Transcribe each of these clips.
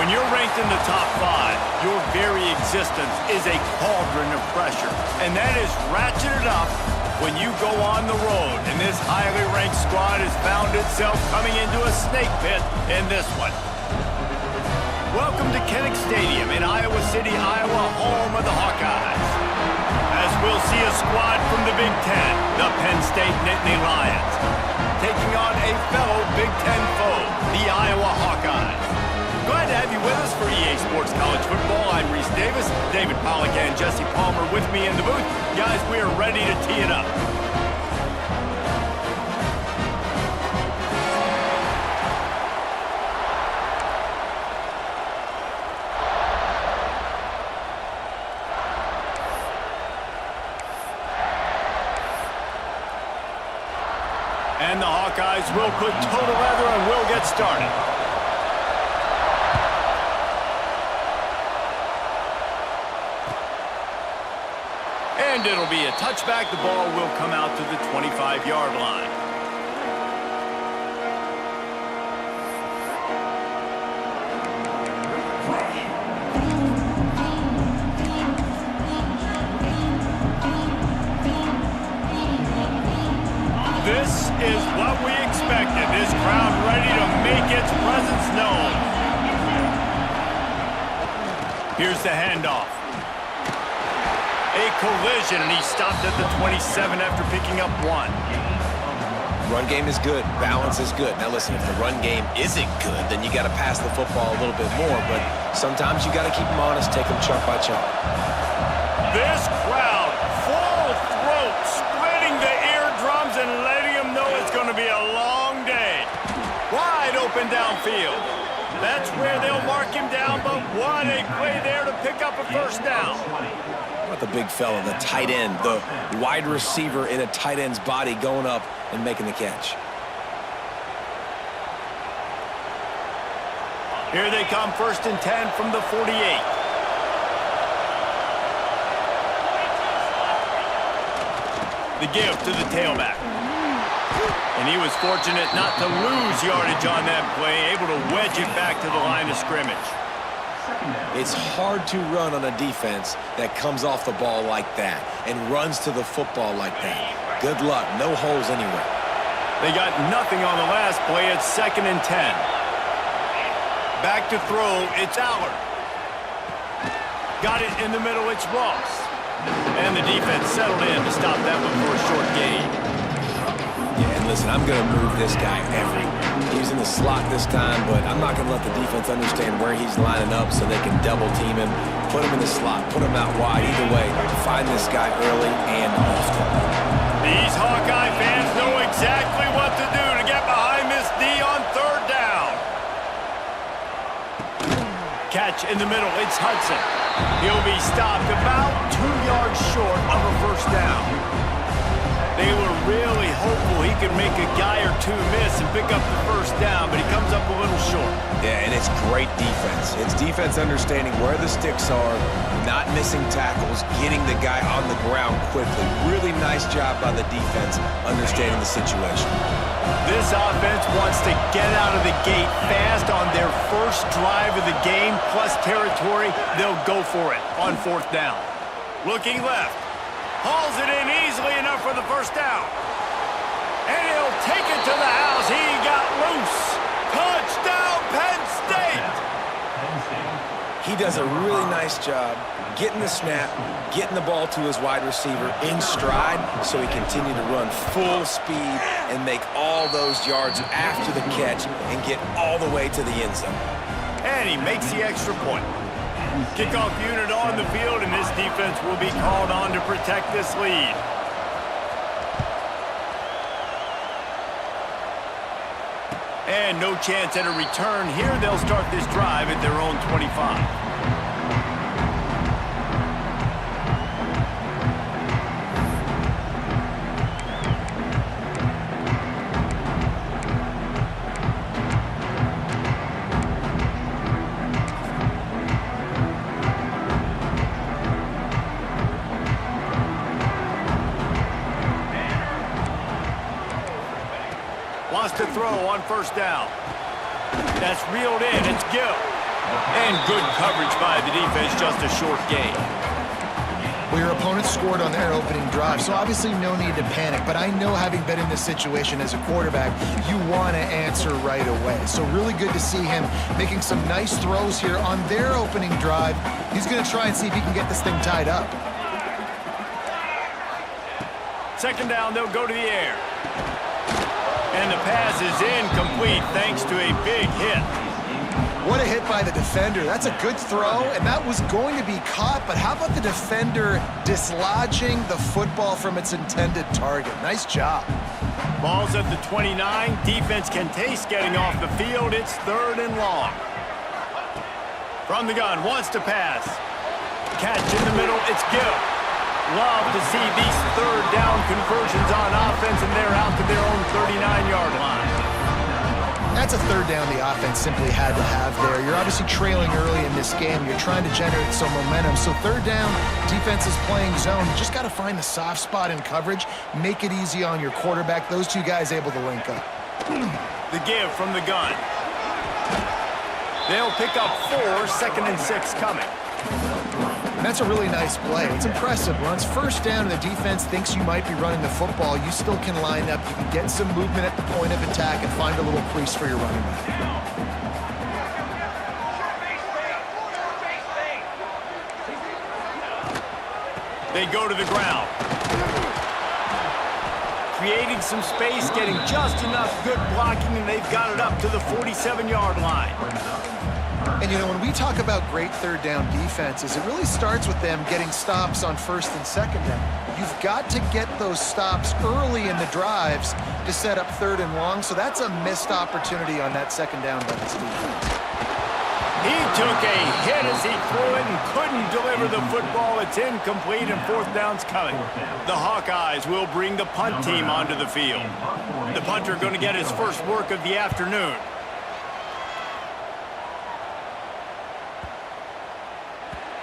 When you're ranked in the top 5, your very existence is a cauldron of pressure. And that is ratcheted up when you go on the road. And this highly ranked squad has found itself coming into a snake pit in this one. Welcome to Kinnick Stadium in Iowa City, Iowa, home of the Hawkeyes. As we'll see a squad from the Big Ten, the Penn State Nittany Lions, taking on a fellow Big Ten foe, the Iowa Hawkeyes. Glad to have you with us for EA Sports College Football. I'm Reese Davis, David Pollack and Jesse Palmer with me in the booth. Guys, we are ready to tee it up. And the Hawkeyes will put total leather and will get started. And it'll be a touchback. The ball will come out to the 25-yard line. This is what we expected. This crowd ready to make its presence known. Here's the handoff. A collision, and he stopped at the 27 after picking up 1. Run game is good. Balance is good. Now listen, if the run game isn't good, then you got to pass the football a little bit more. But sometimes you got to keep them honest, take them chunk by chunk. This crowd, full throat, splitting the eardrums and letting them know it's going to be a long day. Wide open downfield. That's where they'll mark him down, but what a play there to pick up a first down. What about the big fella, the tight end, the wide receiver in a tight end's body going up and making the catch. Here they come, 1st and 10 from the 48. The give to the tailback. And he was fortunate not to lose yardage on that play, able to wedge it back to the line of scrimmage. It's hard to run on a defense that comes off the ball like that and runs to the football like that. Good luck. No holes anywhere. They got nothing on the last play. It's 2nd and 10. Back to throw. It's Allard. Got it in the middle. It's Ross. And the defense settled in to stop that one for a short gain. Yeah, and listen, I'm going to move this guy everywhere. He's in the slot this time, but I'm not going to let the defense understand where he's lining up so they can double team him, put him in the slot, put him out wide. Either way, find this guy early and often. These Hawkeye fans know exactly what to do to get behind this D on 3rd down. Catch in the middle. It's Hudson. He'll be stopped about 2 yards short of a first down. They were really hopeful he could make a guy or two miss and pick up the first down, but he comes up a little short. Yeah, and it's great defense. It's defense understanding where the sticks are, not missing tackles, getting the guy on the ground quickly. Really nice job by the defense understanding the situation. This offense wants to get out of the gate fast on their first drive of the game, plus territory. They'll go for it on 4th down. Looking left. Hauls it in easily enough for the first down. And he'll take it to the house. He got loose. Touchdown, Penn State! He does a really nice job getting the snap, getting the ball to his wide receiver in stride so he continued to run full speed and make all those yards after the catch and get all the way to the end zone. And he makes the extra point. Kickoff unit on the field, and this defense will be called on to protect this lead. And no chance at a return here. They'll start this drive at their own 25. Wants to throw on 1st down. That's reeled in. It's Gill. And good coverage by the defense, just a short gain. Well, your opponent scored on their opening drive, so obviously no need to panic. But I know, having been in this situation as a quarterback, you want to answer right away. So really good to see him making some nice throws here on their opening drive. He's going to try and see if he can get this thing tied up. Second down, they'll go to the air. And the pass is incomplete thanks to a big hit. What a hit by the defender. That's a good throw, and that was going to be caught, but how about the defender dislodging the football from its intended target? Nice job. Ball's at the 29. Defense can taste getting off the field. It's 3rd and long. From the gun, wants to pass. Catch in the middle, it's Gill. Love to see these 3rd down conversions on offense, and they're out to their own 39-yard line. That's a 3rd down the offense simply had to have there. You're obviously trailing early in this game. You're trying to generate some momentum. So 3rd down, defense is playing zone. You just got to find the soft spot in coverage, make it easy on your quarterback. Those two guys able to link up. The give from the gun. They'll pick up 4, 2nd and 6 coming. And that's a really nice play. It's impressive. Once 1st down and the defense thinks you might be running the football, you still can line up. You can get some movement at the point of attack and find a little crease for your running back. They go to the ground. Creating some space, getting just enough good blocking, and they've got it up to the 47-yard line. And, you know, when we talk about great 3rd down defenses, it really starts with them getting stops on 1st and 2nd down. You've got to get those stops early in the drives to set up 3rd and long, so that's a missed opportunity on that 2nd down by this defense. He took a hit as he threw it and couldn't deliver the football. It's incomplete, and 4th down's coming. The Hawkeyes will bring the punt team onto the field. The punter going to get his first work of the afternoon.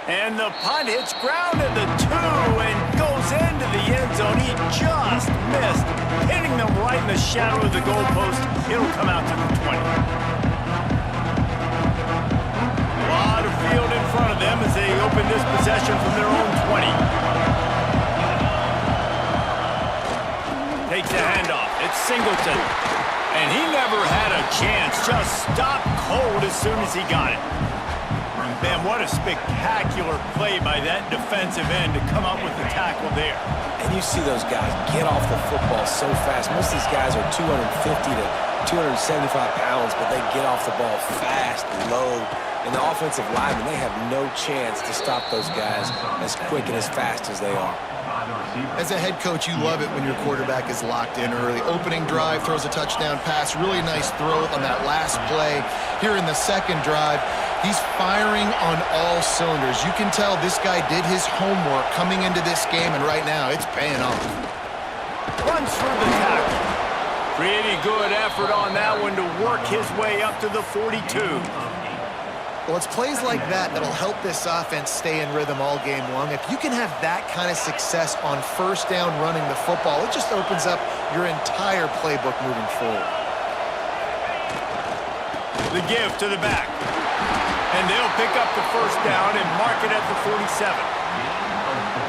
And the punt hits ground at the 2 and goes into the end zone. He just missed, hitting them right in the shadow of the goalpost. It'll come out to the 20. A lot of field in front of them as they open this possession from their own 20. Takes the handoff. It's Singleton. And he never had a chance. Just stopped cold as soon as he got it. Man, what a spectacular play by that defensive end to come up with the tackle there. And you see those guys get off the football so fast. Most of these guys are 250 to 275 pounds, but they get off the ball fast, low. And the offensive linemen, they have no chance to stop those guys as quick and as fast as they are. As a head coach, you love it when your quarterback is locked in early. Opening drive, throws a touchdown pass. Really nice throw on that last play. Here in the 2nd drive, he's firing on all cylinders. You can tell this guy did his homework coming into this game, and right now it's paying off. Runs through the tackle. Pretty good effort on that one to work his way up to the 42. Well, it's plays like that that'll help this offense stay in rhythm all game long. If you can have that kind of success on 1st down running the football, it just opens up your entire playbook moving forward. The give to the back. And they'll pick up the 1st down and mark it at the 47.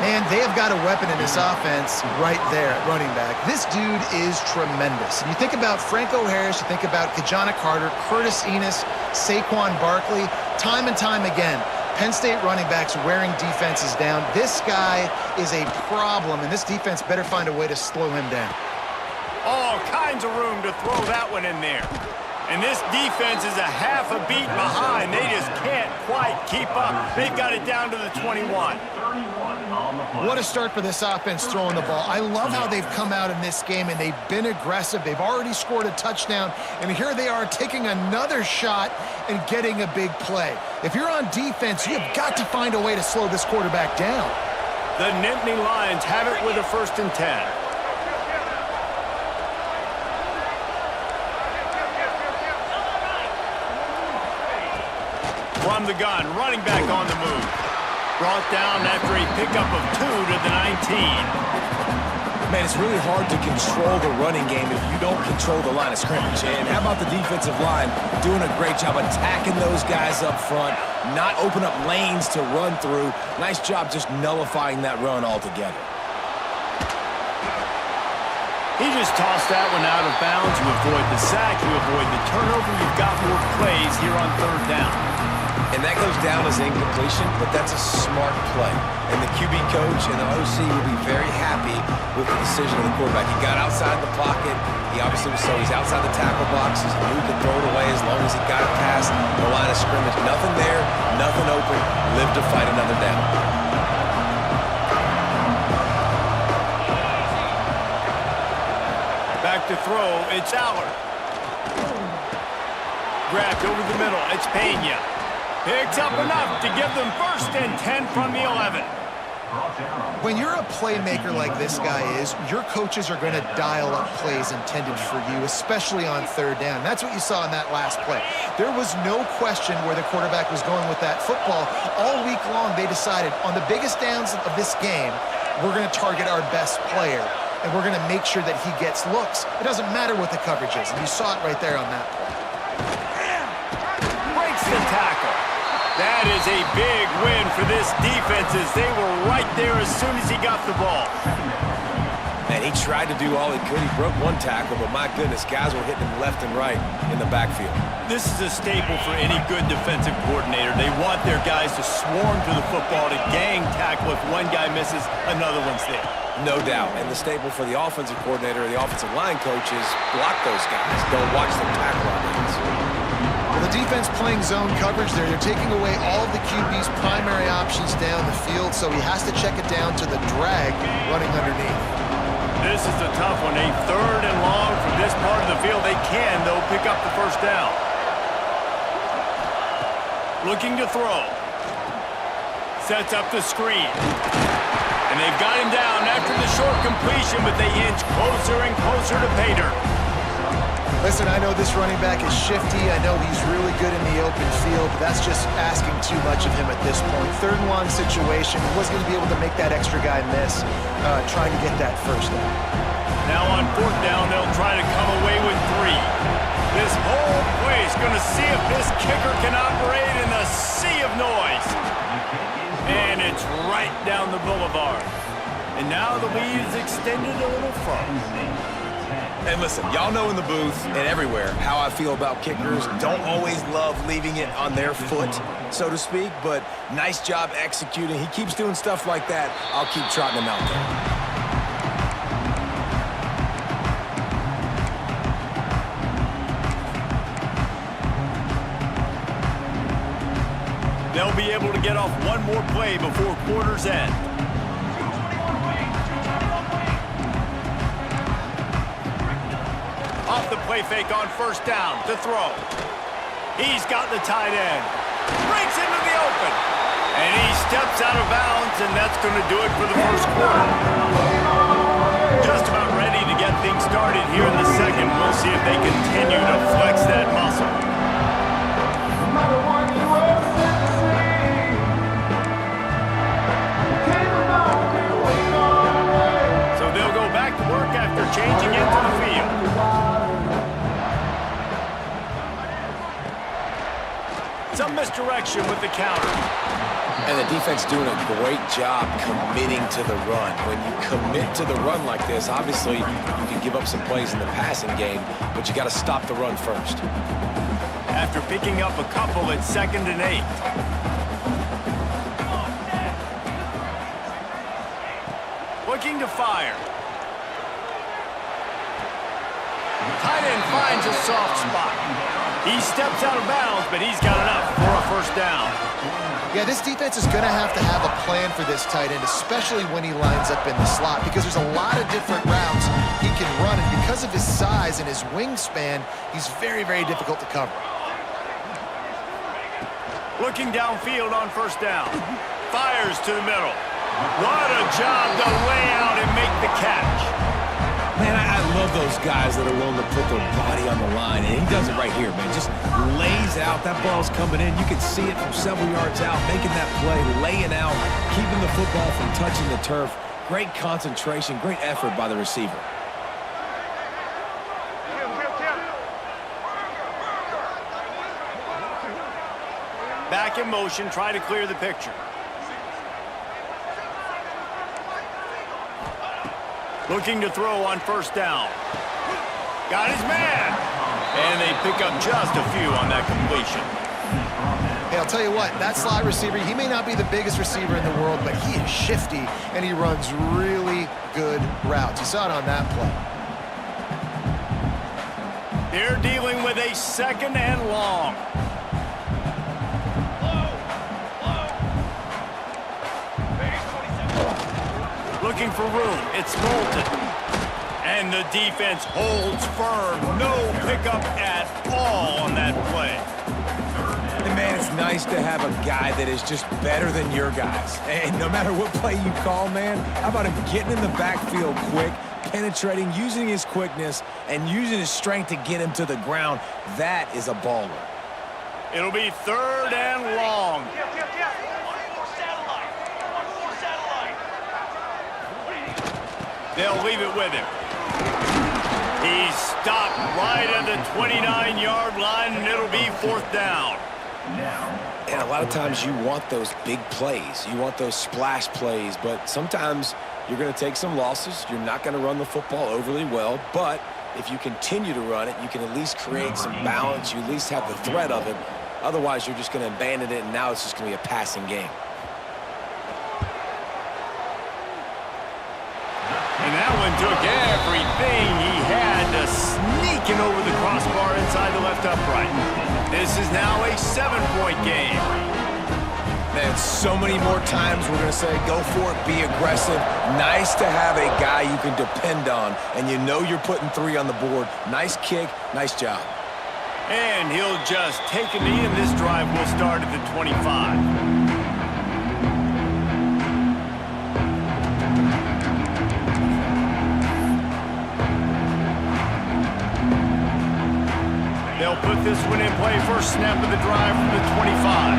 Man, they have got a weapon in this offense right there at running back. This dude is tremendous. And you think about Franco Harris, you think about Kajana Carter, Curtis Enos, Saquon Barkley, time and time again, Penn State running backs wearing defenses down. This guy is a problem, and this defense better find a way to slow him down. All kinds of room to throw that one in there. And this defense is a half a beat behind. They just can't quite keep up. They've got it down to the 21. What a start for this offense throwing the ball. I love how they've come out in this game, and they've been aggressive. They've already scored a touchdown, and here they are taking another shot and getting a big play. If you're on defense, you've got to find a way to slow this quarterback down. The Nittany Lions have it with a 1st and 10. From the gun, running back on the move. Brought down after a pickup of 2 to the 19. Man, it's really hard to control the running game if you don't control the line of scrimmage. And how about the defensive line doing a great job attacking those guys up front, not open up lanes to run through. Nice job just nullifying that run altogether. He just tossed that one out of bounds. You avoid the sack, you avoid the turnover. You've got more plays here on third down. And that goes down as incompletion, but that's a smart play. And the QB coach and the OC will be very happy with the decision of the quarterback. He got outside the pocket. He obviously so he's outside the tackle box. He knew he could throw it away as long as he got it past the line of scrimmage. Nothing there, nothing open. Live to fight another down. Back to throw, it's Allard. Grabbed over the middle, it's Pena. Picks up enough to give them 1st and 10 from the 11. When you're a playmaker like this guy is, your coaches are going to dial up plays intended for you, especially on third down. That's what you saw in that last play. There was no question where the quarterback was going with that football. All week long, they decided on the biggest downs of this game, we're going to target our best player, and we're going to make sure that he gets looks. It doesn't matter what the coverage is, and you saw it right there on that play. Breaks the tackle. That is a big win for this defense as they were right there as soon as he got the ball. And he tried to do all he could. He broke one tackle, but my goodness, guys were hitting him left and right in the backfield. This is a staple for any good defensive coordinator. They want their guys to swarm to the football, to gang tackle. If one guy misses, another one's there. No doubt. And the staple for the offensive coordinator or the offensive line coach is block those guys. Don't watch them tackle on these. Well, the defense playing zone coverage there. They're taking away all of the QB's primary options down the field, so he has to check it down to the drag running underneath. This is a tough one. A 3rd and long from this part of the field. They can, though, pick up the 1st down. Looking to throw. Sets up the screen. And they've got him down after the short completion, but they inch closer and closer to pay dirt. Listen, I know this running back is shifty. I know he's really good in the open field, but that's just asking too much of him at this point. 3rd and long situation. He wasn't going to be able to make that extra guy miss, trying to get that 1st down. Now on 4th down, they'll try to come away with 3. This whole play is going to see if this kicker can operate in the sea of noise. And it's right down the boulevard. And now the lead is extended a little further. And listen, y'all know in the booth and everywhere how I feel about kickers. Don't always love leaving it on their foot, so to speak, but nice job executing. He keeps doing stuff like that. I'll keep trotting him out there. They'll be able to get off one more play before quarter's end. Off the play fake on 1st down to throw. He's got the tight end. Breaks into the open. And he steps out of bounds, and that's going to do it for the 1st quarter. Just about ready to get things started here in the 2nd. We'll see if they continue to flex that muscle. So they'll go back to work after changing into the field. Some misdirection with the counter. And the defense doing a great job committing to the run. When you commit to the run like this, obviously you can give up some plays in the passing game, but you got to stop the run first. After picking up a couple, it's 2nd and 8. Looking to fire. Tight end finds a soft spot. He steps out of bounds, but he's got enough for a 1st down. Yeah, this defense is going to have a plan for this tight end, especially when he lines up in the slot, because there's a lot of different routes he can run, and because of his size and his wingspan, he's very, very difficult to cover. Looking downfield on 1st down. Fires to the middle. What a job to lay out and make the catch. Man, I love those guys that are willing to put their body on the line, and he does it right here, man. Just lays out. That ball's coming in. You can see it from several yards out, making that play, laying out, keeping the football from touching the turf. Great concentration, great effort by the receiver. Back in motion, try to clear the picture. Looking to throw on first down. Got his man. And they pick up just a few on that completion. Hey, I'll tell you what, that slot receiver, he may not be the biggest receiver in the world, but he is shifty, and he runs really good routes. You saw it on that play. They're dealing with a second and long. Looking for room. It's Moulton. And the defense holds firm. No pickup at all on that play. And man, it's nice to have a guy that is just better than your guys. And no matter what play you call, man, how about him getting in the backfield quick, penetrating, using his quickness, and using his strength to get him to the ground. That is a baller. It'll be third and long. They'll leave it with him. He's stopped right at the 29-yard line, and it'll be fourth down. And a lot of times you want those big plays. You want those splash plays, but sometimes you're going to take some losses. You're not going to run the football overly well, but if you continue to run it, you can at least create some balance. You at least have the threat of it. Otherwise, you're just going to abandon it, and now it's just going to be a passing game. And that one took everything he had to sneak it over the crossbar inside the left upright. This is now a 7-point game. Man, so many more times we're going to say, go for it, be aggressive. Nice to have a guy you can depend on, and you know you're putting 3 on the board. Nice kick, nice job. And he'll just take a knee, and this drive will start at the 25. They'll put this one in play. First snap of the drive from the 25.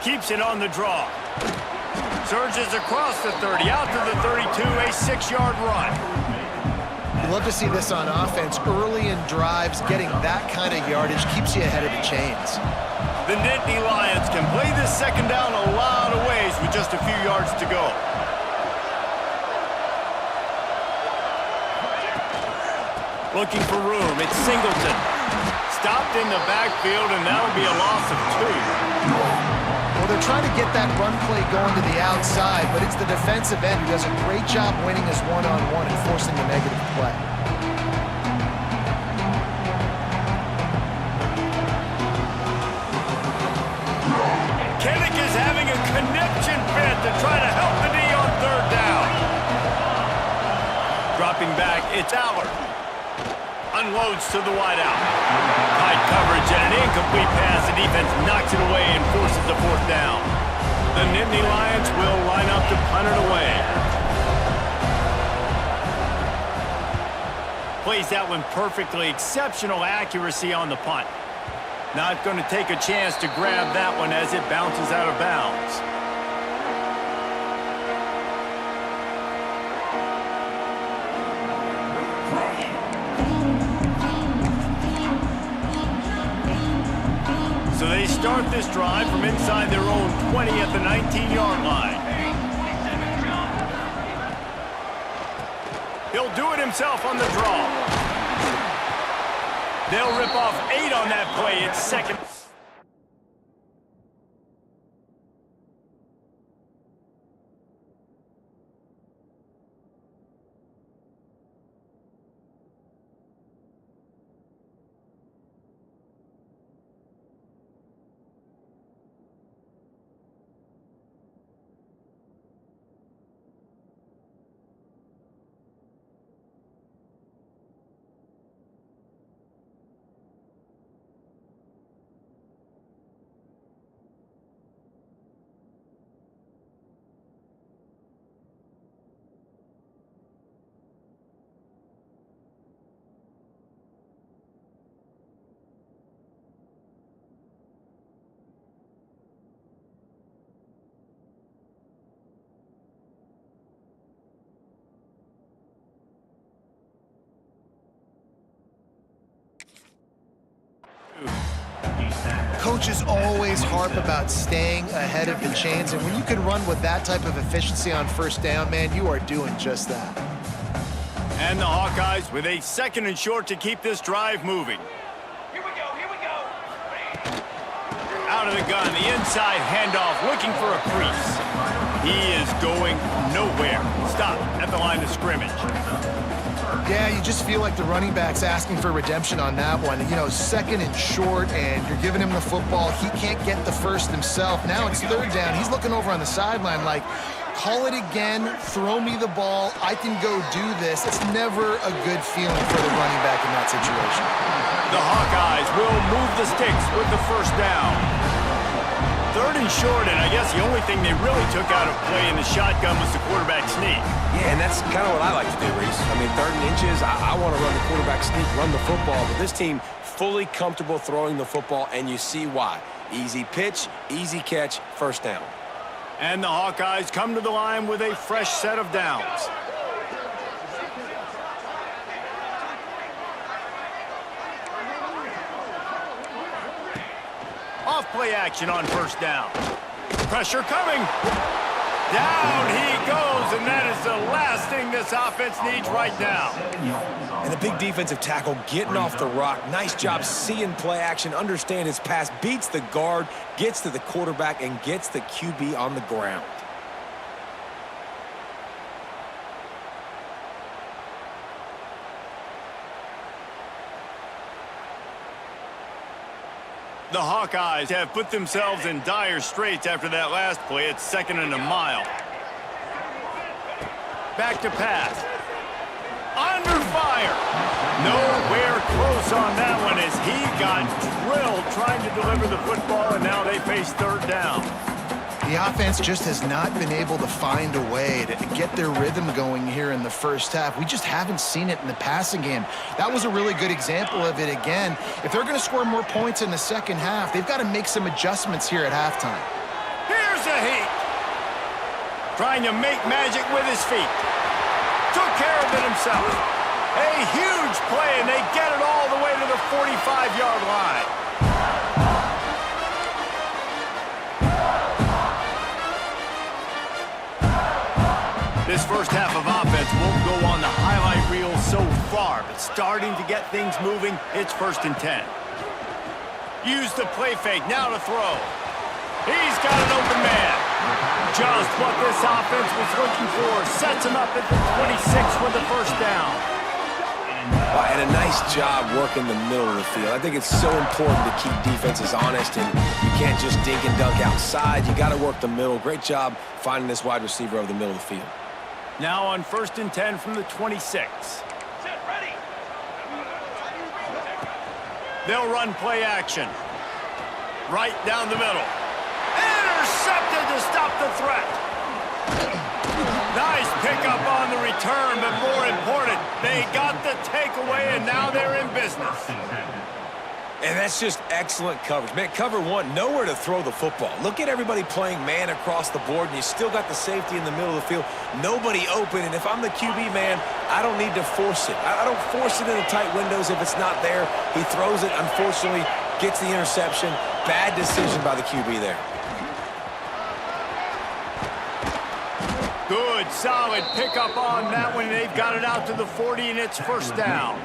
Keeps it on the draw. Surges across the 30, out to the 32, a 6-yard run. You love to see this on offense. Early in drives, getting that kind of yardage keeps you ahead of the chains. The Nittany Lions can play this second down a lot of ways with just a few yards to go. Looking for room. It's Singleton. Stopped in the backfield, and that'll be a loss of 2. Well, they're trying to get that run play going to the outside, but it's the defensive end who does a great job winning his one-on-one and forcing the negative play. Kinnick is having a connection fit to try to help the knee on third down. Dropping back, it's Allard. Unloads to the wideout. Tight coverage and an incomplete pass. The defense knocks it away and forces the fourth down. The Nittany Lions will line up to punt it away. Plays that one perfectly. Exceptional accuracy on the punt. Not going to take a chance to grab that one as it bounces out of bounds. So they start this drive from inside their own 20 at the 19-yard line. He'll do it himself on the draw. They'll rip off 8 on that play. It's second. coaches always harp about staying ahead of the chains, and when you can run with that type of efficiency on first down, man, you are doing just that. And the Hawkeyes with a 2nd and short to keep this drive moving. Here we go. Out of the gun, the inside handoff, looking for a crease. He is going nowhere. Stop at the line of scrimmage. Yeah, you just feel like the running back's asking for redemption on that one. You know, 2nd and short, and you're giving him the football. He can't get the first himself. Now it's 3rd down. He's looking over on the sideline like, call it again, throw me the ball, I can go do this. It's never a good feeling for the running back in that situation. The Hawkeyes will move the sticks with the first down. 3rd and short, and I guess the only thing they really took out of play in the shotgun was the quarterback sneak. Yeah, and that's kind of what I like to do, Reese. I mean, 3rd and inches, I want to run the quarterback sneak, run the football, but this team fully comfortable throwing the football, and you see why. Easy pitch, easy catch, first down. And the Hawkeyes come to the line with a fresh set of downs. Off play action on first down. Pressure coming. Down he goes, and that is the last thing this offense needs right now. And the big defensive tackle getting off the rock. Nice job seeing play action, understand his pass, beats the guard, gets to the quarterback, and gets the QB on the ground. The Hawkeyes have put themselves in dire straits after that last play. It's 2nd and a mile. Back to pass. Under fire. Nowhere close on that one as he got drilled trying to deliver the football, and now they face 3rd down. The offense just has not been able to find a way to get their rhythm going here in the first half. We just haven't seen it in the passing game. That was a really good example of it again. If they're going to score more points in the second half, they've got to make some adjustments here at halftime. Here's a heat. Trying to make magic with his feet. Took care of it himself. A huge play, and they get it all the way to the 45-yard line. This first half of offense won't go on the highlight reel so far, but starting to get things moving, it's 1st and 10. Use the play fake, now to throw. He's got an open man. Just what this offense was looking for. Sets him up at the 26 with the first down. And a nice job working the middle of the field. I think it's so important to keep defenses honest, and you can't just dink and dunk outside. You got to work the middle. Great job finding this wide receiver over the middle of the field. Now on 1st and 10 from the 26. Ready. They'll run play action. Right down the middle. Intercepted to stop the threat. Nice pickup on the return, but more important, they got the takeaway, and now they're in business. And that's just excellent coverage. Man, cover one, nowhere to throw the football. Look at everybody playing man across the board, and you still got the safety in the middle of the field. Nobody open, and if I'm the QB, man, I don't need to force it. I don't force it in the tight windows if it's not there. He throws it, unfortunately, gets the interception. Bad decision by the QB there. Good, solid pickup on that one. They've got it out to the 40, and it's first down.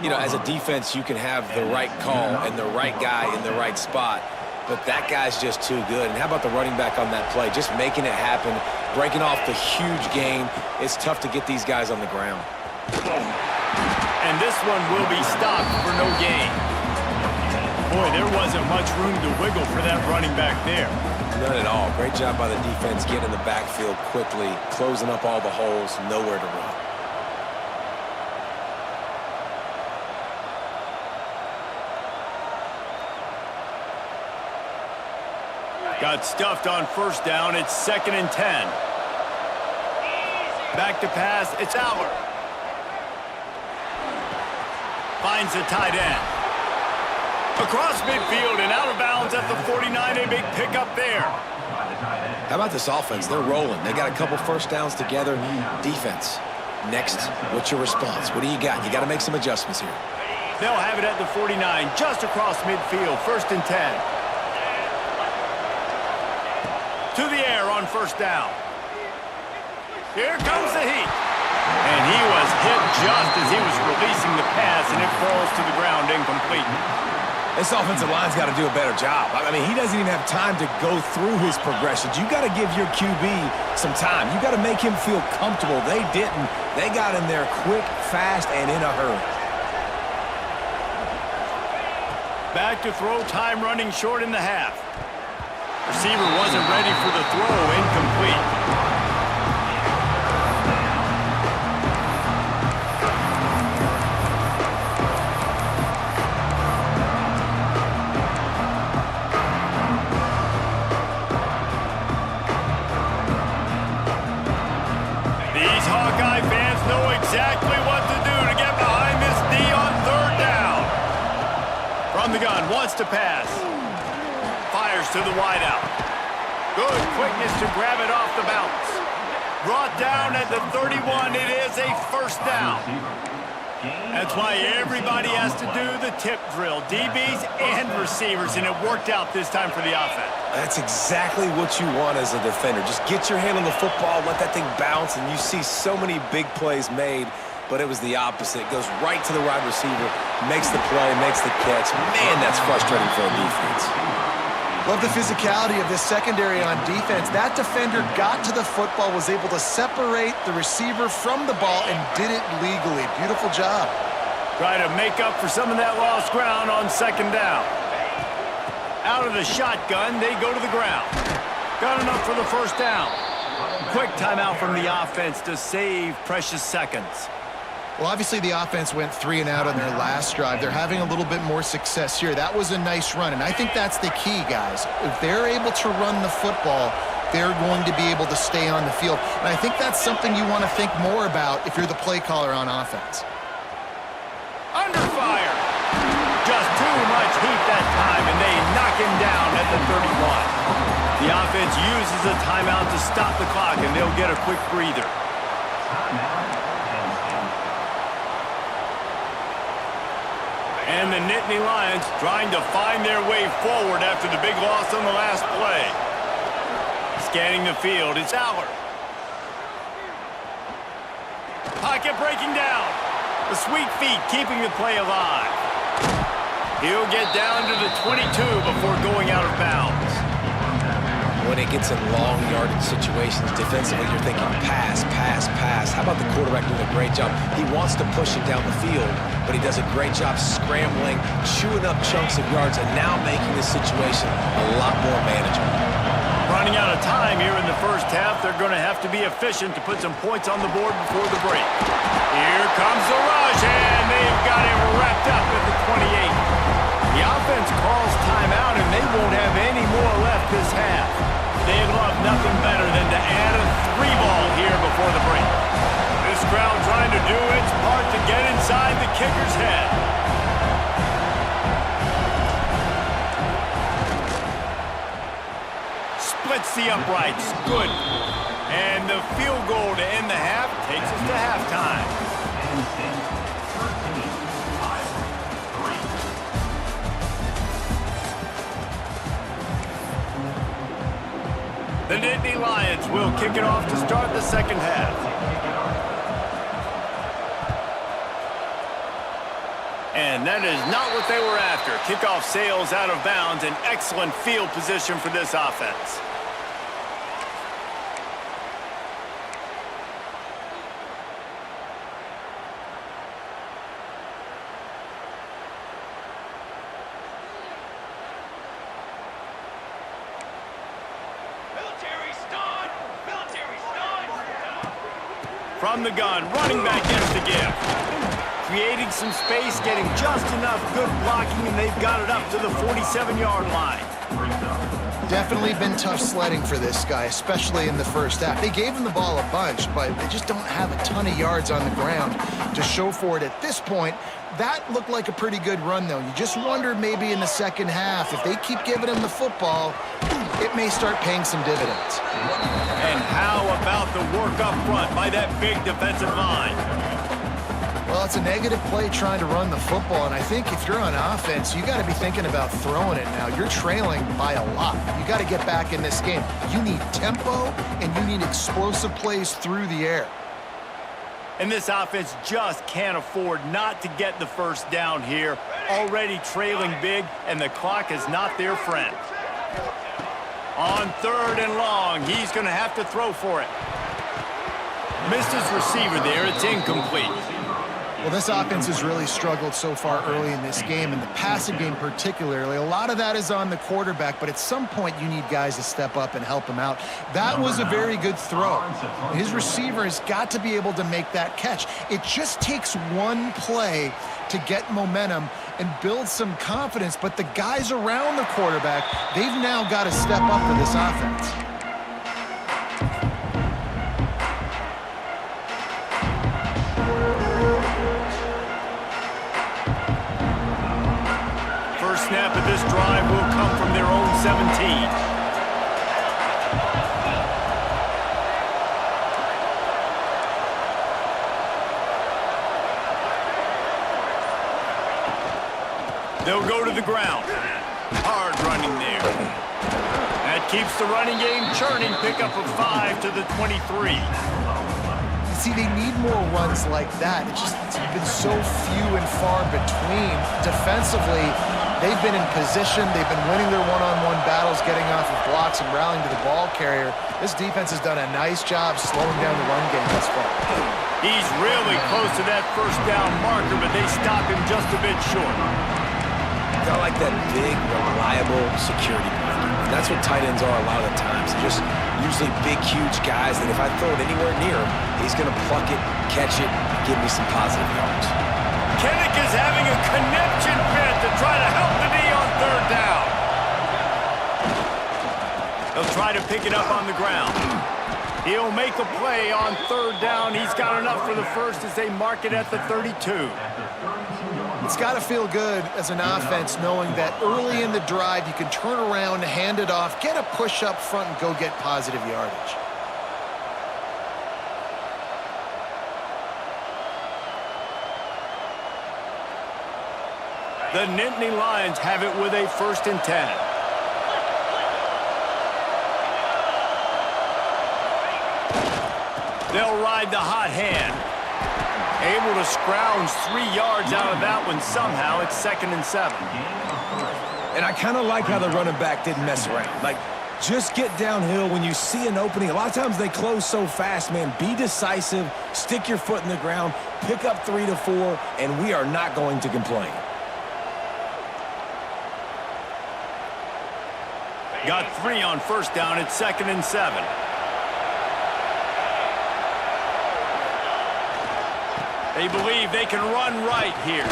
You know, as a defense, you can have the right call and the right guy in the right spot, but that guy's just too good. And how about the running back on that play? Just making it happen, breaking off the huge gain. It's tough to get these guys on the ground. And this one will be stopped for no gain. Boy, there wasn't much room to wiggle for that running back there. None at all. Great job by the defense getting in the backfield quickly, closing up all the holes, nowhere to run. Got stuffed on first down. It's 2nd and 10. Back to pass. It's Aller. Finds the tight end. Across midfield and out of bounds at the 49. A big pickup there. How about this offense? They're rolling. They got a couple first downs together. Defense. Next, what's your response? What do you got? You got to make some adjustments here. They'll have it at the 49, just across midfield, 1st and 10. To the air on 1st down. Here comes the heat. And he was hit just as he was releasing the pass, and it falls to the ground incomplete. This offensive line's got to do a better job. I mean, he doesn't even have time to go through his progressions. You got to give your QB some time. You got to make him feel comfortable. They didn't. They got in there quick, fast, and in a hurry. Back to throw, time running short in the half. Receiver wasn't ready for the throw, incomplete. These Hawkeye fans know exactly what to do to get behind this D on 3rd down. From the gun, wants to pass. Fires to the wideout. Good quickness to grab it off the bounce. Brought down at the 31. It is a 1st down. That's why everybody has to do the tip drill, DBs and receivers, and it worked out this time for the offense. That's exactly what you want as a defender. Just get your hand on the football, let that thing bounce, and you see so many big plays made, but it was the opposite. It goes right to the wide receiver, makes the play, makes the catch. Man, that's frustrating for a defense. Love the physicality of this secondary on defense. That defender got to the football, was able to separate the receiver from the ball, and did it legally. Beautiful job. Try to make up for some of that lost ground on 2nd down. Out of the shotgun, they go to the ground. Got enough for the 1st down. Quick timeout from the offense to save precious seconds. Well, obviously the offense went 3 and out on their last drive. They're having a little bit more success here. That was a nice run, and I think that's the key, guys. If they're able to run the football, they're going to be able to stay on the field. And I think that's something you want to think more about if you're the play caller on offense. Under fire. Just too much heat that time, and they knock him down at the 31. The offense uses a timeout to stop the clock, and they'll get a quick breather. And the Nittany Lions trying to find their way forward after the big loss on the last play. Scanning the field, it's Aller. Pocket breaking down. The sweet feet keeping the play alive. He'll get down to the 22 before going out of bounds. When it gets in long yardage situations defensively, you're thinking pass, pass, pass. How about the quarterback doing a great job? He wants to push it down the field, but he does a great job scrambling, chewing up chunks of yards, and now making the situation a lot more manageable. Running out of time here in the 1st half, they're going to have to be efficient to put some points on the board before the break. Here comes the rush, and they've got it wrapped up at the 28. The offense calls timeout, and they won't have any more left this half. They'd love nothing better than to add a 3-ball here before the break. This crowd trying to do its part to get inside the kicker's head. Splits the uprights. Good. And the field goal to end the half takes us to halftime. The Nittany Lions will kick it off to start the 2nd half. And that is not what they were after. Kickoff sails out of bounds, an excellent field position for this offense. From the gun, running back gets the give. Creating some space, getting just enough good blocking, and they've got it up to the 47-yard line. Definitely been tough sledding for this guy, especially in the 1st half. They gave him the ball a bunch, but they just don't have a ton of yards on the ground to show for it at this point. That looked like a pretty good run, though. You just wonder maybe in the 2nd half, if they keep giving him the football, it may start paying some dividends. And how about the work up front by that big defensive line? Well, it's a negative play trying to run the football, and I think if you're on offense, you got to be thinking about throwing it now. You're trailing by a lot. You got to get back in this game. You need tempo, and you need explosive plays through the air. And this offense just can't afford not to get the first down here. Already trailing big, and the clock is not their friend. On 3rd and long, he's going to have to throw for it. Missed his receiver there. It's incomplete. Well, this offense has really struggled so far early in this game, and the passing game particularly. A lot of that is on the quarterback, but at some point you need guys to step up and help him out. That was a very good throw. His receiver has got to be able to make that catch. It just takes one play to get momentum and build some confidence, but the guys around the quarterback, they've now got to step up for this offense. First snap of this drive will come from their own 17. They'll go to the ground. Hard running there. That keeps the running game churning. Pickup of 5 to the 23. See, they need more runs like that. It's been so few and far between. Defensively, they've been in position. They've been winning their one-on-one battles, getting off of blocks and rallying to the ball carrier. This defense has done a nice job slowing down the run game thus far. He's really close to that first down marker, but they stop him just a bit short. I like that big, reliable security blanket. And that's what tight ends are a lot of the times. They're just usually big, huge guys that if I throw it anywhere near him, he's going to pluck it, catch it, and give me some positive yards. Kennick is having a connection fit to try to help the knee on 3rd down. They'll try to pick it up on the ground. He'll make a play on 3rd down. He's got enough for the first as they mark it at the 32. It's got to feel good as an offense knowing that early in the drive you can turn around, hand it off, get a push up front, and go get positive yardage. The Nittany Lions have it with a 1st and 10. They'll ride the hot hand. Able to scrounge 3 yards out of that one somehow. It's 2nd and 7. And I kind of like how the running back didn't mess around. Like, just get downhill when you see an opening. A lot of times they close so fast, man. Be decisive, stick your foot in the ground, pick up 3 to 4, and we are not going to complain. Got 3 on 1st down. It's 2nd and 7. They believe they can run right here.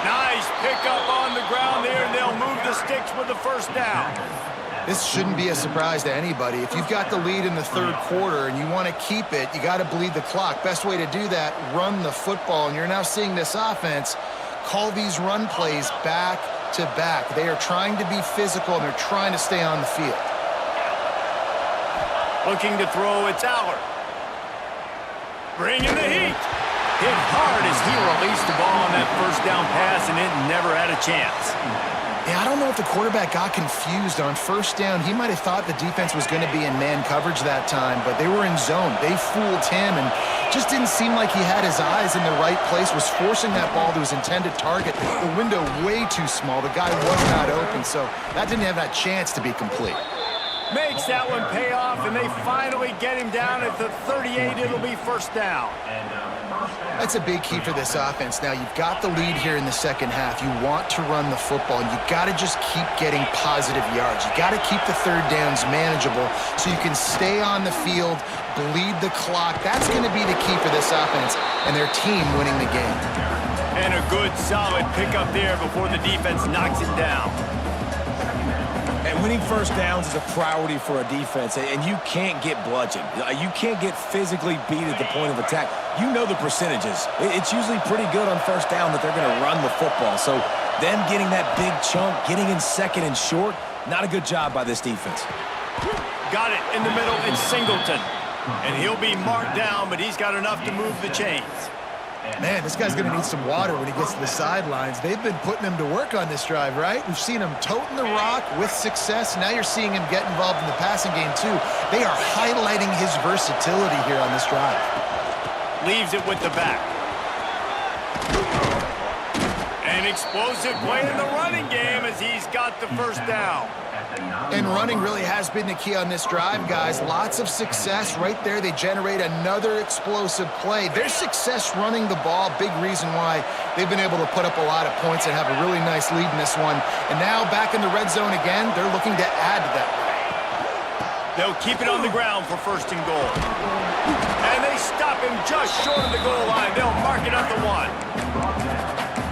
Nice pickup on the ground there, and they'll move the sticks with the 1st down. This shouldn't be a surprise to anybody. If you've got the lead in the 3rd quarter and you want to keep it, you got to bleed the clock. Best way to do that, run the football. And you're now seeing this offense call these run plays back to back. They are trying to be physical, and they're trying to stay on the field. Looking to throw, it's Allard. Bringing the heat. Hit hard as he released the ball on that 1st down pass, and it never had a chance. Yeah, I don't know if the quarterback got confused on 1st down. He might have thought the defense was going to be in man coverage that time, but they were in zone. They fooled him, and just didn't seem like he had his eyes in the right place, was forcing that ball to his intended target. The window way too small. The guy was not open, so that didn't have that chance to be complete. Makes that one pay off, and they finally get him down at the 38. It'll be 1st down. That's a big key for this offense. Now, you've got the lead here in the 2nd half. You want to run the football, and you got to just keep getting positive yards. You got to keep the 3rd downs manageable so you can stay on the field, bleed the clock. That's going to be the key for this offense and their team winning the game. And a good, solid pickup there before the defense knocks it down. And winning 1st downs is a priority for a defense, and you can't get bludgeoned. You can't get physically beat at the point of attack. You know the percentages. It's usually pretty good on 1st down that they're going to run the football. So them getting that big chunk, getting in 2nd and short, not a good job by this defense. Got it in the middle. It's Singleton. And he'll be marked down, but he's got enough to move the chains. Man, this guy's going to need some water when he gets to the sidelines. They've been putting him to work on this drive, right? We've seen him toting the rock with success. Now you're seeing him get involved in the passing game, too. They are highlighting his versatility here on this drive. Leaves it with the back. An explosive play in the running game as he's got the first down. And running really has been the key on this drive, guys. Lots of success right there. They generate another explosive play. Their success running the ball, big reason why they've been able to put up a lot of points and have a really nice lead in this one. And now back in the red zone again, they're looking to add to that. They'll keep it on the ground for first and goal. And they stop him just short of the goal line. They'll mark it at the 1.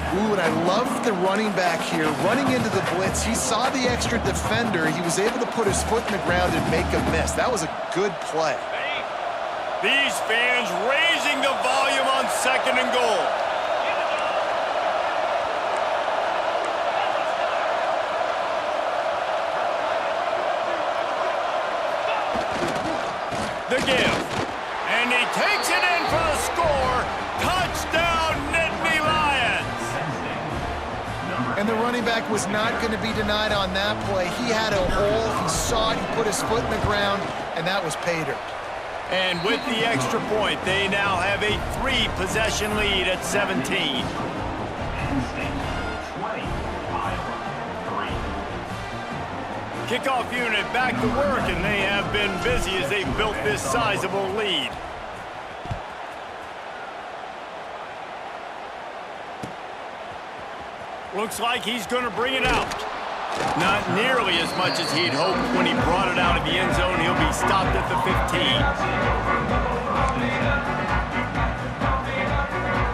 Ooh, and I love the running back here. Running into the blitz, he saw the extra defender. He was able to put his foot in the ground and make a miss. That was a good play. These fans raising the volume on second and goal. The give. And he takes it in for the score. Touchdown, Nittany Lions. And the running back was not going to be denied on that play. He had a hole. He saw it. He put his foot in the ground, and that was pay dirt. And with the extra point, they now have a 3-possession lead at 17. Kickoff unit back to work, and they have been busy as they built this sizable lead. Looks like he's going to bring it out. Not nearly as much as he'd hoped when he brought it out of the end zone. He'll be stopped at the 15.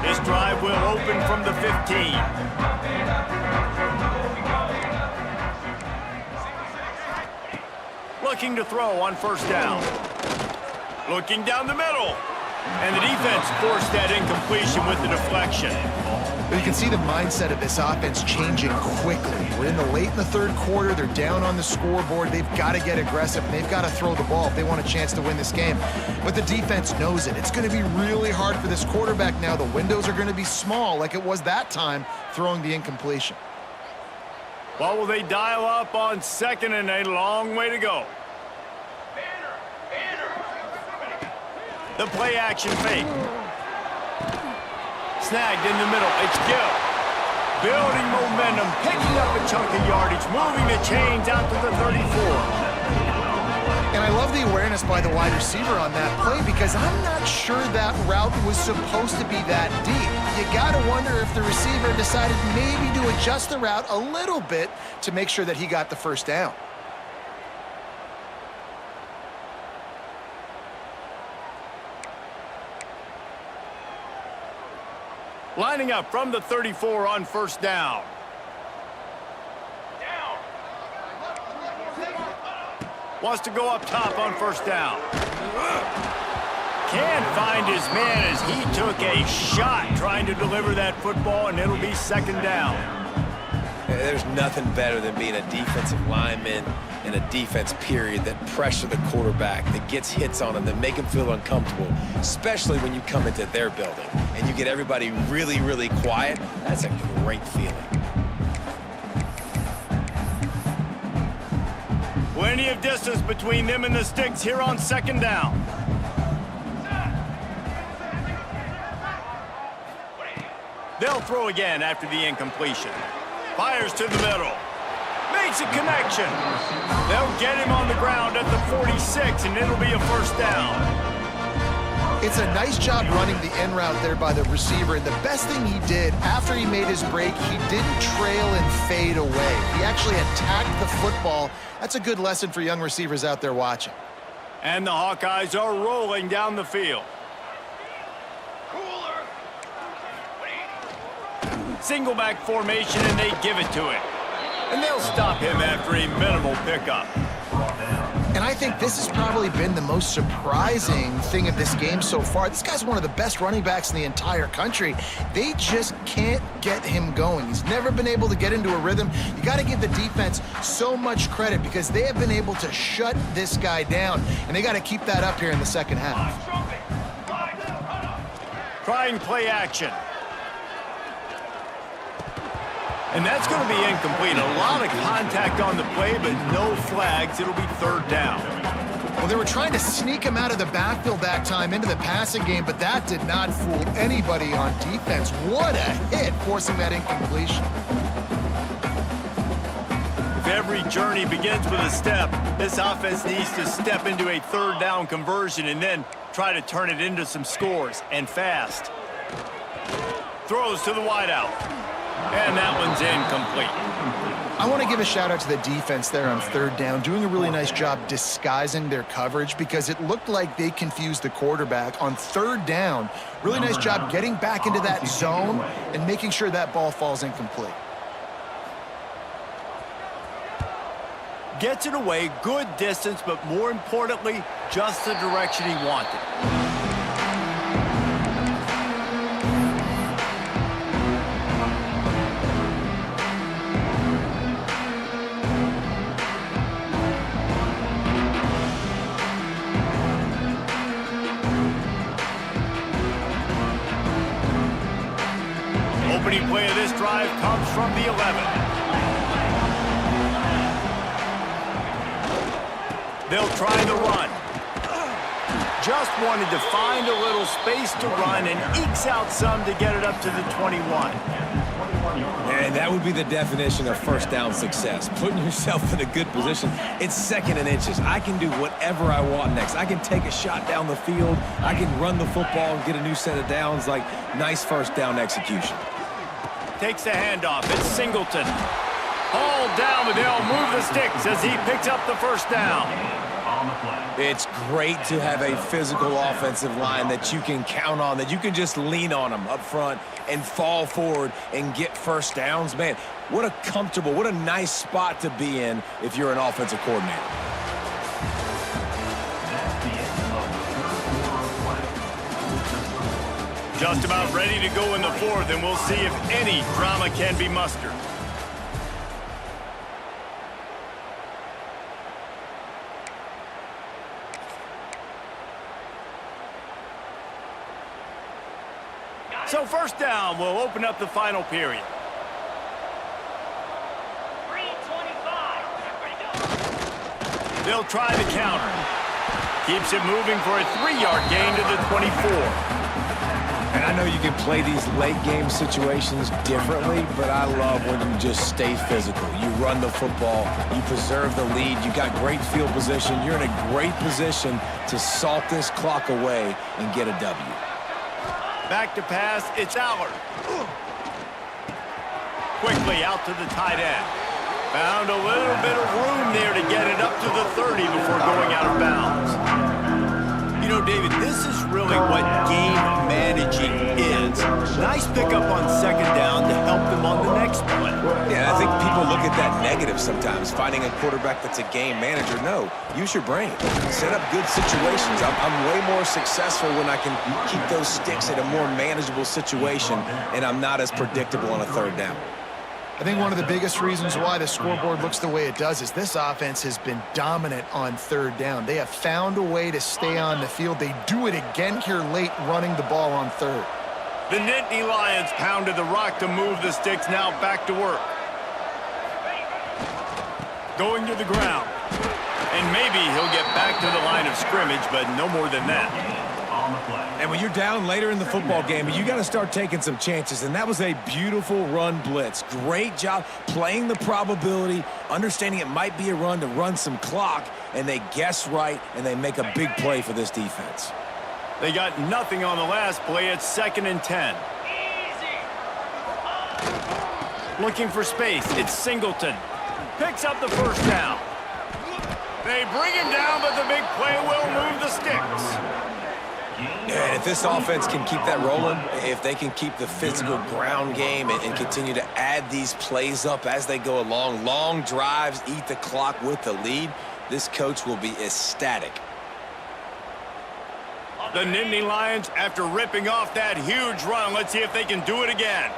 This drive will open from the 15. Looking to throw on first down. Looking down the middle. And the defense forced that incompletion with the deflection. But you can see the mindset of this offense changing quickly. We're late in the third quarter. They're down on the scoreboard. They've got to get aggressive, and they've got to throw the ball if they want a chance to win this game. But the defense knows it. It's going to be really hard for this quarterback now. The windows are going to be small like it was that time throwing the incompletion. Well, will they dial up on second and a long way to go? The play action fake. Snagged in the middle. It's Gill. Building momentum, picking up a chunk of yardage, moving the chains out to the 34. And I love the awareness by the wide receiver on that play because I'm not sure that route was supposed to be that deep. You got to wonder if the receiver decided maybe to adjust the route a little bit to make sure that he got the first down. Lining up from the 34 on first down. Wants to go up top on first down. Can't find his man as he took a shot trying to deliver that football, and it'll be second down. There's nothing better than being a defensive lineman in a defense period that pressure the quarterback, that gets hits on him, that make him feel uncomfortable, especially when you come into their building and you get everybody really, really quiet. That's a great feeling. Plenty of distance between them and the sticks here on second down. They'll throw again after the incompletion. Fires to the middle. Makes a connection. They'll get him on the ground at the 46, and it'll be a first down. It's a nice job running the in route there by the receiver. And the best thing he did after he made his break, he didn't trail and fade away. He actually attacked the football. That's a good lesson for young receivers out there watching. And the Hawkeyes are rolling down the field. Single back formation, and they give it to him. And they'll stop him after a minimal pickup. And I think this has probably been the most surprising thing of this game so far. This guy's one of the best running backs in the entire country. They just can't get him going. He's never been able to get into a rhythm. You got to give the defense so much credit because they have been able to shut this guy down, and they got to keep that up here in the second half. Trying play action. And that's going to be incomplete. A lot of contact on the play, but no flags. It'll be third down. Well, they were trying to sneak him out of the backfield that time into the passing game, but that did not fool anybody on defense. What a hit, forcing that incompletion. If every journey begins with a step, this offense needs to step into a third down conversion and then try to turn it into some scores, and fast. Throws to the wideout. And that one's incomplete. I want to give a shout out to the defense there on third down, doing a really nice job disguising their coverage because it looked like they confused the quarterback on third down. Really nice job getting back into that zone and making sure that ball falls incomplete. Gets it away, good distance, but more importantly, just the direction he wanted. Opening play of this drive comes from the 11. They'll try the run. Just wanted to find a little space to run and ekes out some to get it up to the 21. And that would be the definition of first down success. Putting yourself in a good position. It's second and inches. I can do whatever I want next. I can take a shot down the field. I can run the football and get a new set of downs. Like, nice first down execution. Takes the handoff. It's Singleton. Hauled down, but they'll move the sticks as he picks up the first down. It's great to have a physical offensive line that you can count on, that you can just lean on them up front and fall forward and get first downs. Man, what a comfortable, what a nice spot to be in if you're an offensive coordinator. Just about ready to go in the fourth, and we'll see if any drama can be mustered. So first down will open up the final period. 3:25. They'll try the counter. Keeps it moving for a 3-yard gain to the 24. And I know you can play these late game situations differently, but I love when you just stay physical. You run the football, you preserve the lead, you got great field position, you're in a great position to salt this clock away and get a W. Back to pass, it's Allard. Quickly out to the tight end. Found a little bit of room there to get it up to the 30 before going out of bounds. You know, David, this is really what game managing is. Nice pickup on second down to help them on the next play. Yeah, I think people look at that negative sometimes, finding a quarterback that's a game manager. No, use your brain. Set up good situations. I'm way more successful when I can keep those sticks at a more manageable situation, and I'm not as predictable on a third down. I think one of the biggest reasons why the scoreboard looks the way it does is this offense has been dominant on third down. They have found a way to stay on the field. They do it again here late, running the ball on third. The Nittany Lions pounded the rock to move the sticks, now back to work. Going to the ground. And maybe he'll get back to the line of scrimmage, but no more than that. And when you're down later in the football game, you got to start taking some chances, and that was a beautiful run blitz. Great job playing the probability, understanding it might be a run to run some clock, and they guess right, and they make a big play for this defense. They got nothing on the last play. It's 2nd and 10. Looking for space. It's Singleton. Picks up the first down. They bring him down, but the big play will move the sticks. And if this offense can keep that rolling, if they can keep the physical ground game and continue to add these plays up as they go along, long drives, eat the clock with the lead, this coach will be ecstatic. The Nittany Lions, after ripping off that huge run, let's see if they can do it again.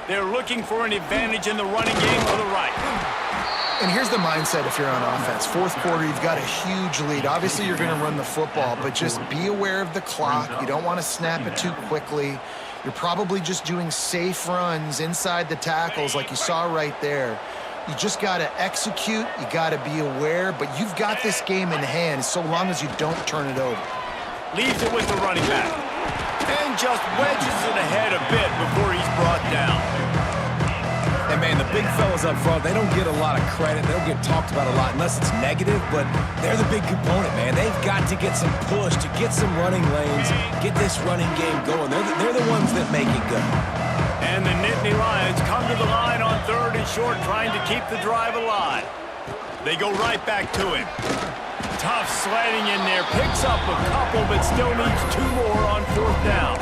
They're looking for an advantage in the running game to the right. And here's the mindset if you're on offense. Fourth quarter, you've got a huge lead. Obviously, you're going to run the football, but just be aware of the clock. You don't want to snap it too quickly. You're probably just doing safe runs inside the tackles like you saw right there. You just got to execute. You got to be aware, but you've got this game in hand so long as you don't turn it over. Leaves it with the running back. And just wedges it ahead a bit before he's brought down. And, man, the big fellas up front, they don't get a lot of credit. They don't get talked about a lot unless it's negative, but they're the big component, man. They've got to get some push, to get some running lanes, get this running game going. They're the ones that make it go. And the Nittany Lions come to the line on 3rd and short, trying to keep the drive alive. They go right back to him. Tough sledding in there, picks up a couple, but still needs 2 more on 4th down.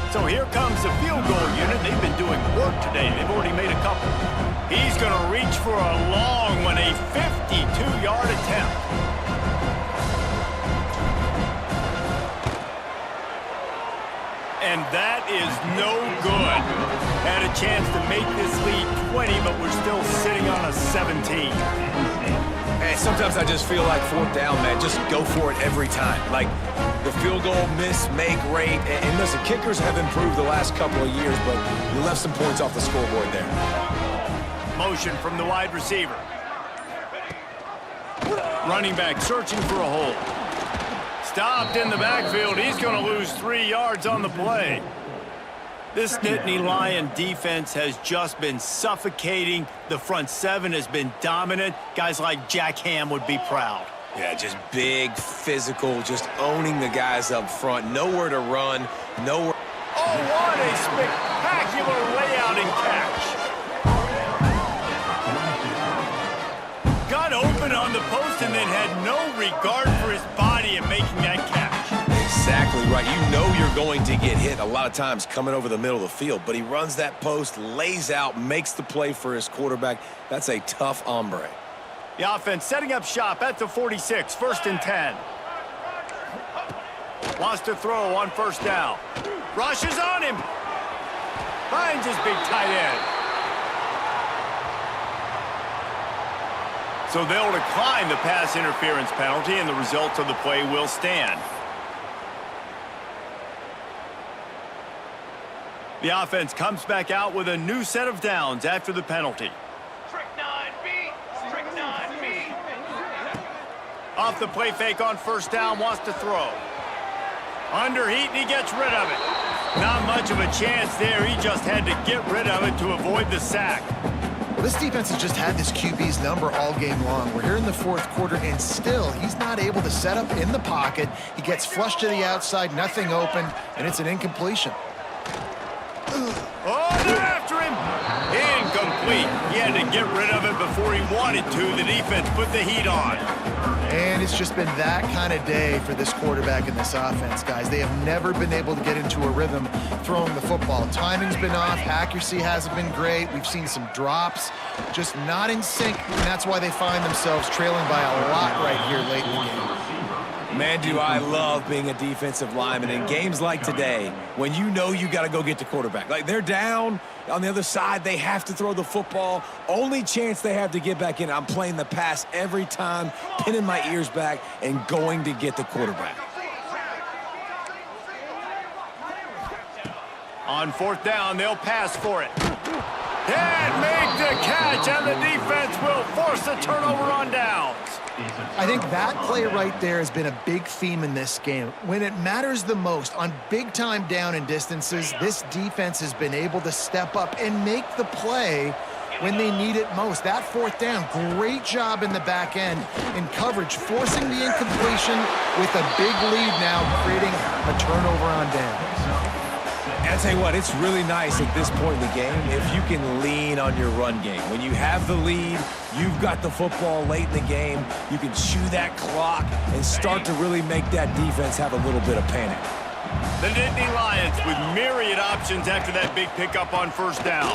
So here comes the field goal unit. They've been doing work today. They've already made a couple. He's going to reach for a long one, a 52-yard attempt. And that is no good. Had a chance to make this lead 20, but we're still sitting on a 17. And sometimes I just feel like 4th down, man, just go for it every time. Like the field goal miss-make rate. And listen, kickers have improved the last couple of years, but you left some points off the scoreboard there. Motion from the wide receiver. Running back searching for a hole. Stopped in the backfield. He's going to lose 3 yards on the play. This Nittany Lion defense has just been suffocating. The front 7 has been dominant. Guys like Jack Ham would be proud. Yeah, just big, physical, just owning the guys up front. Nowhere to run, nowhere. Oh, what a spectacular layout and catch. Got open on the post and then had no regard for his body in making that catch. Exactly right. You know you're going to get hit a lot of times coming over the middle of the field, but he runs that post, lays out, makes the play for his quarterback. That's a tough hombre. The offense setting up shop at the 46, 1st and 10. Wants to throw on 1st down. Rushes on him. Finds his big tight end. So they'll decline the pass interference penalty, and the results of the play will stand. The offense comes back out with a new set of downs after the penalty. Off the play fake on 1st down, wants to throw. Under heat, and he gets rid of it. Not much of a chance there. He just had to get rid of it to avoid the sack. Well, this defense has just had this QB's number all game long. We're here in the 4th quarter, and still, he's not able to set up in the pocket. He gets flushed to the outside, nothing open, and it's an incompletion. Oh, they're after him. Incomplete. He had to get rid of it before he wanted to. The defense put the heat on. And it's just been that kind of day for this quarterback and this offense, guys. They have never been able to get into a rhythm throwing the football. Timing's been off. Accuracy hasn't been great. We've seen some drops, just not in sync, and that's why they find themselves trailing by a lot right here late in the game. Man, do I love being a defensive lineman in games like today when you know you got to go get the quarterback. Like, they're down on the other side. They have to throw the football. Only chance they have to get back in. I'm playing the pass every time, pinning my ears back, and going to get the quarterback. On 4th down, they'll pass for it. And make the catch, and the defense will force a turnover on downs. I think that play right there has been a big theme in this game. When it matters the most, on big-time down and distances, this defense has been able to step up and make the play when they need it most. That 4th down, great job in the back end in coverage, forcing the incompletion with a big lead now, creating a turnover on downs. And I'll tell you what, it's really nice at this point in the game if you can lean on your run game. When you have the lead, you've got the football late in the game, you can chew that clock and start to really make that defense have a little bit of panic. The Nittany Lions with myriad options after that big pickup on first down.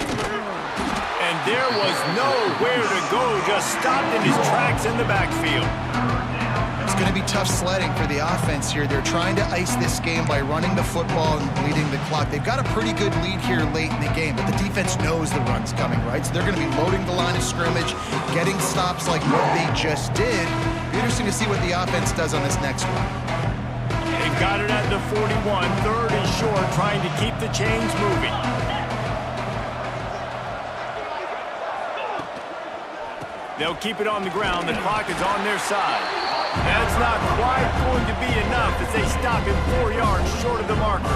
And there was nowhere to go, just stopped in his tracks in the backfield. It's going to be tough sledding for the offense here. They're trying to ice this game by running the football and bleeding the clock. They've got a pretty good lead here late in the game, but the defense knows the run's coming, right? So they're going to be loading the line of scrimmage, getting stops like what they just did. Be interesting to see what the offense does on this next one. They've got it at the 41, third and short, trying to keep the chains moving. They'll keep it on the ground. The clock is on their side. That's not quite going to be enough as they stop him 4 yards short of the marker.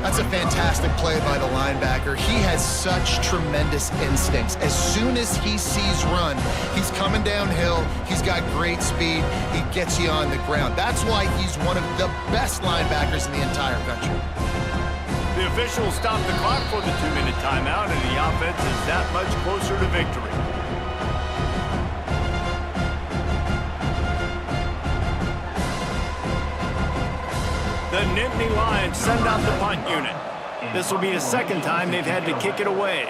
That's a fantastic play by the linebacker. He has such tremendous instincts. As soon as he sees run, he's coming downhill. He's got great speed. He gets you on the ground. That's why he's one of the best linebackers in the entire country. The officials stop the clock for the 2-minute timeout, and the offense is that much closer to victory. The Nittany Lions send out the punt unit. This will be the second time they've had to kick it away.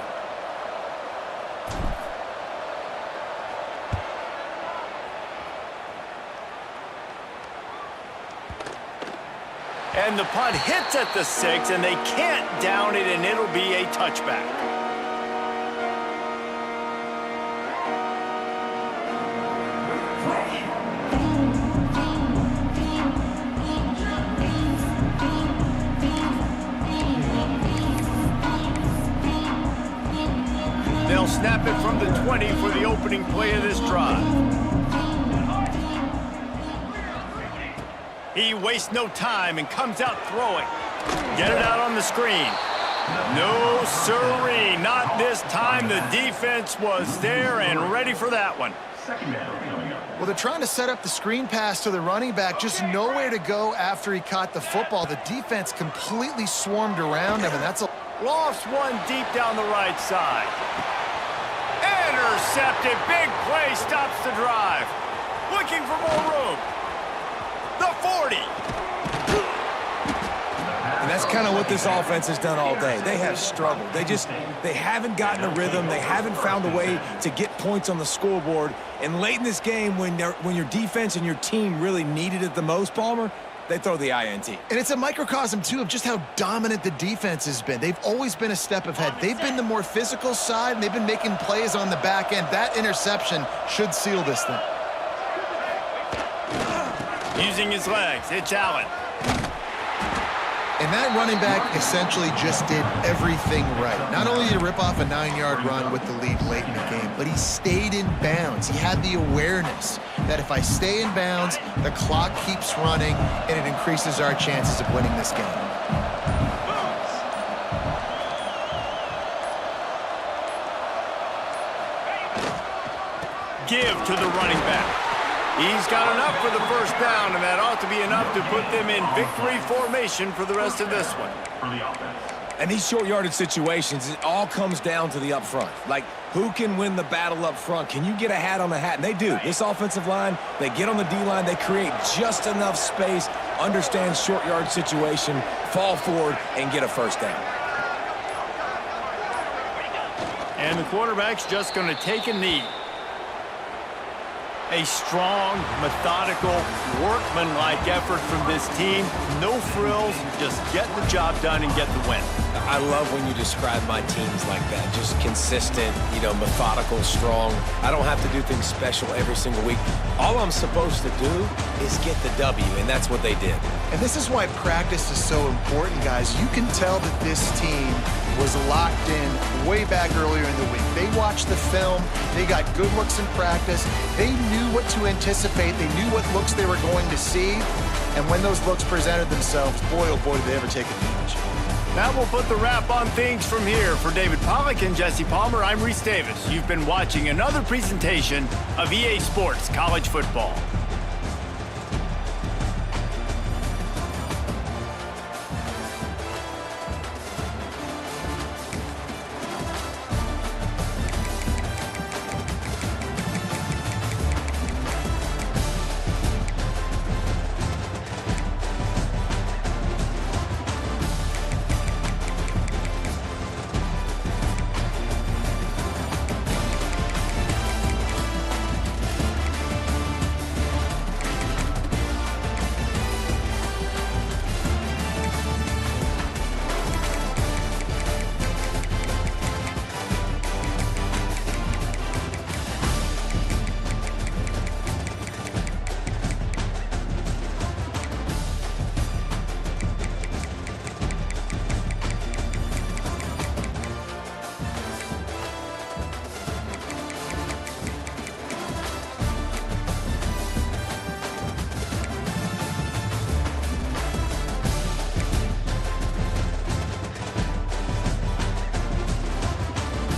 And the punt hits at the 6, and they can't down it, and it'll be a touchback. They'll snap it from the 20 for the opening play of this drive. He wastes no time and comes out throwing. Get it out on the screen. No sirree, not this time. The defense was there and ready for that one. Well, they're trying to set up the screen pass to the running back, just nowhere to go after he caught the football. The defense completely swarmed around him, and that's a... Lofts one deep down the right side. Intercepted. Big play stops the drive. Looking for more room. The 40. And that's kind of what this offense has done all day. They have struggled. They haven't gotten a rhythm. They haven't found a way to get points on the scoreboard. And late in this game, when your defense and your team really needed it the most, Palmer, they throw the INT. And it's a microcosm, too, of just how dominant the defense has been. They've always been a step ahead. They've been the more physical side, and they've been making plays on the back end. That interception should seal this thing. Using his legs, it's Allen. And that running back essentially just did everything right. Not only did he rip off a 9-yard run with the lead late in the game, but he stayed in bounds. He had the awareness that if I stay in bounds, the clock keeps running, and it increases our chances of winning this game. Give to the running back. He's got enough for the first down, and that ought to be enough to put them in victory formation for the rest of this one. And these short yardage situations, it all comes down to the up front. Like, who can win the battle up front? Can you get a hat on the hat? And they do. This offensive line, they get on the D-line, they create just enough space, understand short yard situation, fall forward, and get a first down. And the quarterback's just going to take a knee. A strong, methodical, workman-like effort from this team. No frills, just getting the job done and get the win. I love when you describe my teams like that. Just consistent, methodical, strong. I don't have to do things special every single week. All I'm supposed to do is get the W, and that's what they did. And this is why practice is so important, guys. You can tell that this team was locked in way back earlier in the week. They watched the film. They got good looks in practice. They knew what to anticipate. They knew what looks they were going to see. And when those looks presented themselves, boy, oh boy, did they ever take advantage. Now we'll put the wrap on things from here. For David Pollack and Jesse Palmer, I'm Reese Davis. You've been watching another presentation of EA Sports College Football.